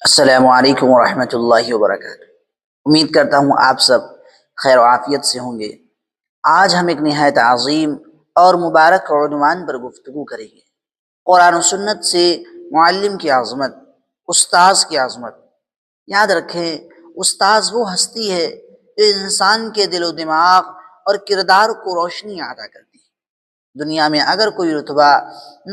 السلام علیکم ورحمۃ اللہ وبرکاتہ۔ امید کرتا ہوں آپ سب خیر و عافیت سے ہوں گے۔ آج ہم ایک نہایت عظیم اور مبارک عنوان پر گفتگو کریں گے، قرآن و سنت سے معلم کی عظمت، استاذ کی عظمت۔ یاد رکھیں، استاذ وہ ہستی ہے جو انسان کے دل و دماغ اور کردار کو روشنی عطا کرتی ہے۔ دنیا میں اگر کوئی رتبہ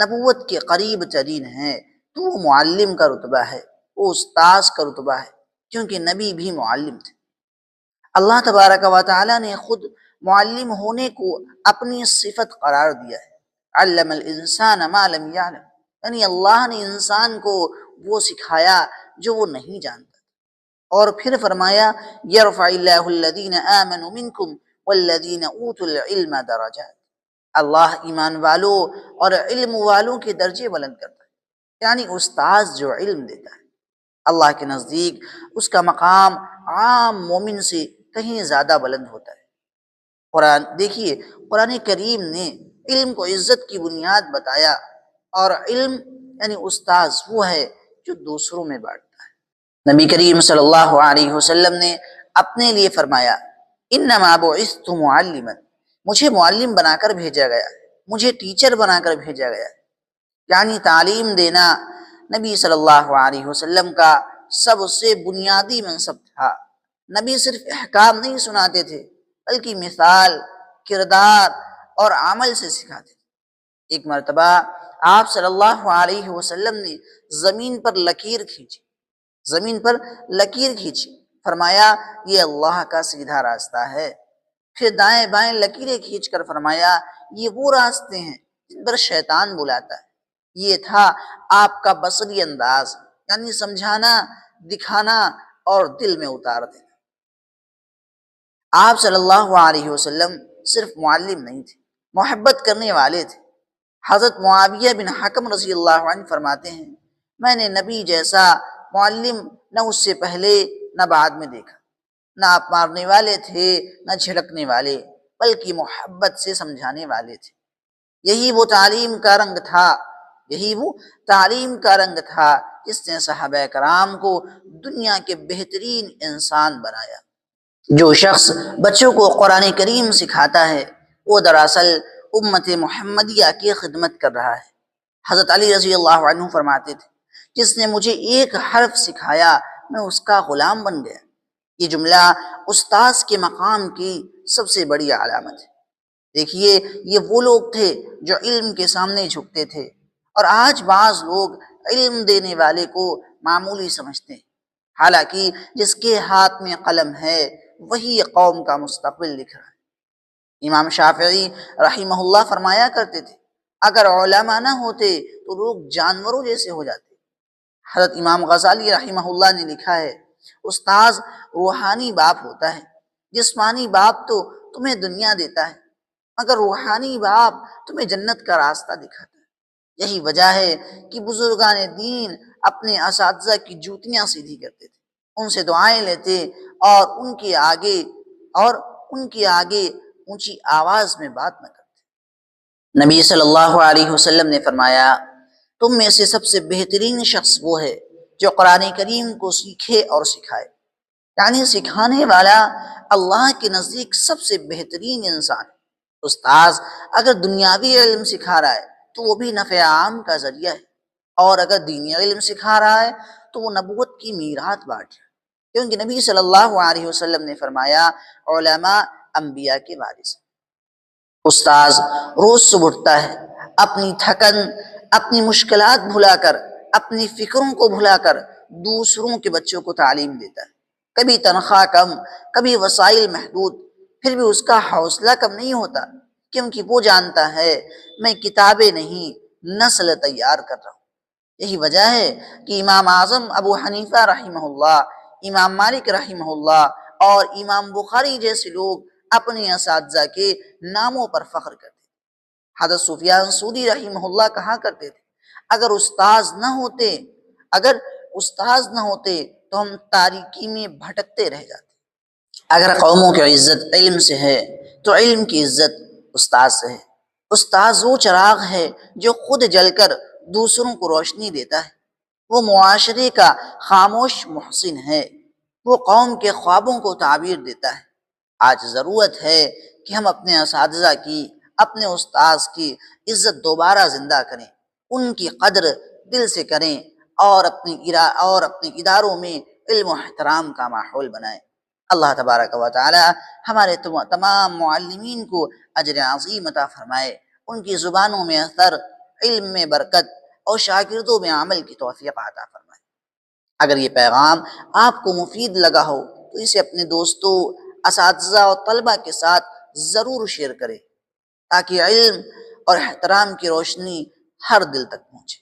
نبوت کے قریب ترین ہے تو وہ معلم کا رتبہ ہے، وہ استاذ کا رتبہ ہے، کیونکہ نبی بھی معلم تھے۔ اللہ تبارک و تعالی نے خود معلم ہونے کو اپنی صفت قرار دیا ہے۔ علم الانسان ما لم یعلم، یعنی اللہ نے انسان کو وہ سکھایا جو وہ نہیں جانتا۔ اور پھر فرمایا یرفع اللہ الذین آمنوا منکم والذین اوتوا العلم درجات، اللہ ایمان والوں اور علم والوں کے درجے بلند کرتا ہے، یعنی استاذ جو علم دیتا ہے، اللہ کے نزدیک اس کا مقام عام مومن سے کہیں زیادہ بلند ہوتا ہے۔ قرآن دیکھیے، قرآن کریم نے علم کو عزت کی بنیاد بتایا، اور علم یعنی استاذ وہ ہے جو دوسروں میں بانٹتا ہے۔ نبی کریم صلی اللہ علیہ وسلم نے اپنے لیے فرمایا انما بعثت معلما، مجھے معلم بنا کر بھیجا گیا، مجھے ٹیچر بنا کر بھیجا گیا، یعنی تعلیم دینا نبی صلی اللہ علیہ وسلم کا سب سے بنیادی منصب تھا۔ نبی صرف احکام نہیں سناتے تھے، بلکہ مثال، کردار اور عمل سے سکھاتے تھے۔ ایک مرتبہ آپ صلی اللہ علیہ وسلم نے زمین پر لکیر کھینچی، فرمایا یہ اللہ کا سیدھا راستہ ہے۔ پھر دائیں بائیں لکیریں کھینچ کر فرمایا یہ وہ راستے ہیں جن پر شیطان بلاتا ہے۔ یہ تھا آپ کا بصری انداز، یعنی سمجھانا، دکھانا اور دل میں اتار دینا۔ آپ صلی اللہ علیہ وسلم صرف معلم نہیں تھے، محبت کرنے والے تھے۔ حضرت معاویہ بن حکم رضی اللہ عنہ فرماتے ہیں میں نے نبی جیسا معلم نہ اس سے پہلے نہ بعد میں دیکھا، نہ آپ مارنے والے تھے نہ جھڑکنے والے، بلکہ محبت سے سمجھانے والے تھے۔ یہی وہ تعلیم کا رنگ تھا جس نے صحابہ کرام کو دنیا کے بہترین انسان بنایا۔ جو شخص بچوں کو قرآن کریم سکھاتا ہے وہ دراصل امت محمدیہ کی خدمت کر رہا ہے۔ حضرت علی رضی اللہ عنہ فرماتے تھے جس نے مجھے ایک حرف سکھایا میں اس کا غلام بن گیا۔ یہ جملہ استاذ کے مقام کی سب سے بڑی علامت ہے۔ دیکھیے، یہ وہ لوگ تھے جو علم کے سامنے جھکتے تھے، اور آج بعض لوگ علم دینے والے کو معمولی سمجھتے ہیں، حالانکہ جس کے ہاتھ میں قلم ہے وہی قوم کا مستقبل لکھ رہا ہے۔ امام شافعی رحمہ اللہ فرمایا کرتے تھے اگر علماء نہ ہوتے تو لوگ جانوروں جیسے ہو جاتے۔ حضرت امام غزالی رحمہ اللہ نے لکھا ہے استاذ روحانی باپ ہوتا ہے، جسمانی باپ تو تمہیں دنیا دیتا ہے، مگر روحانی باپ تمہیں جنت کا راستہ دکھاتا ہے۔ یہی وجہ ہے کہ بزرگان دین اپنے اساتذہ کی جوتیاں سیدھی کرتے تھے، ان سے دعائیں لیتے اور ان کے آگے اونچی آواز میں بات نہ کرتے۔ نبی صلی اللہ علیہ وسلم نے فرمایا تم میں سے سب سے بہترین شخص وہ ہے جو قرآن کریم کو سیکھے اور سکھائے، یعنی سکھانے والا اللہ کے نزدیک سب سے بہترین انسان ہے۔ استاذ اگر دنیاوی علم سکھا رہا ہے تو وہ بھی نفع عام کا ذریعہ ہے، اور اگر دینی علم سکھا رہا ہے تو وہ نبوت کی میراث بانٹ رہا ہے، کیونکہ نبی صلی اللہ علیہ وسلم نے فرمایا علماء انبیاء کے وارث۔ استاذ روز صبح اٹھتا ہے، اپنی تھکن، اپنی مشکلات بھلا کر، اپنی فکروں کو بھلا کر دوسروں کے بچوں کو تعلیم دیتا ہے۔ کبھی تنخواہ کم، کبھی وسائل محدود، پھر بھی اس کا حوصلہ کم نہیں ہوتا، کیونکہ وہ جانتا ہے میں کتابیں نہیں نسل تیار کر رہا ہوں۔ یہی وجہ ہے کہ امام اعظم ابو حنیفہ رحمہ اللہ، امام مالک رحمہ اللہ اور امام بخاری جیسے لوگ اپنے اساتذہ کے ناموں پر فخر کرتے تھے۔ حضرت سفیان ثوری رحمہ اللہ کہا کرتے تھے اگر استاذ نہ ہوتے تو ہم تاریکی میں بھٹکتے رہ جاتے۔ اگر قوموں کی عزت علم سے ہے تو علم کی عزت استاذ سے ہے۔ استاذ وہ چراغ ہے جو خود جل کر دوسروں کو روشنی دیتا ہے، وہ معاشرے کا خاموش محسن ہے، وہ قوم کے خوابوں کو تعبیر دیتا ہے۔ آج ضرورت ہے کہ ہم اپنے اساتذہ کی، اپنے استاذ کی عزت دوبارہ زندہ کریں، ان کی قدر دل سے کریں، اور اپنے اداروں میں علم و احترام کا ماحول بنائیں۔ اللہ تبارک و تعالی ہمارے تمام معلمین کو اجر عظیم عطا فرمائے، ان کی زبانوں میں اثر، علم میں برکت اور شاگردوں میں عمل کی توفیق عطا فرمائے۔ اگر یہ پیغام آپ کو مفید لگا ہو تو اسے اپنے دوستوں، اساتذہ اور طلبہ کے ساتھ ضرور شیئر کریں، تاکہ علم اور احترام کی روشنی ہر دل تک پہنچے۔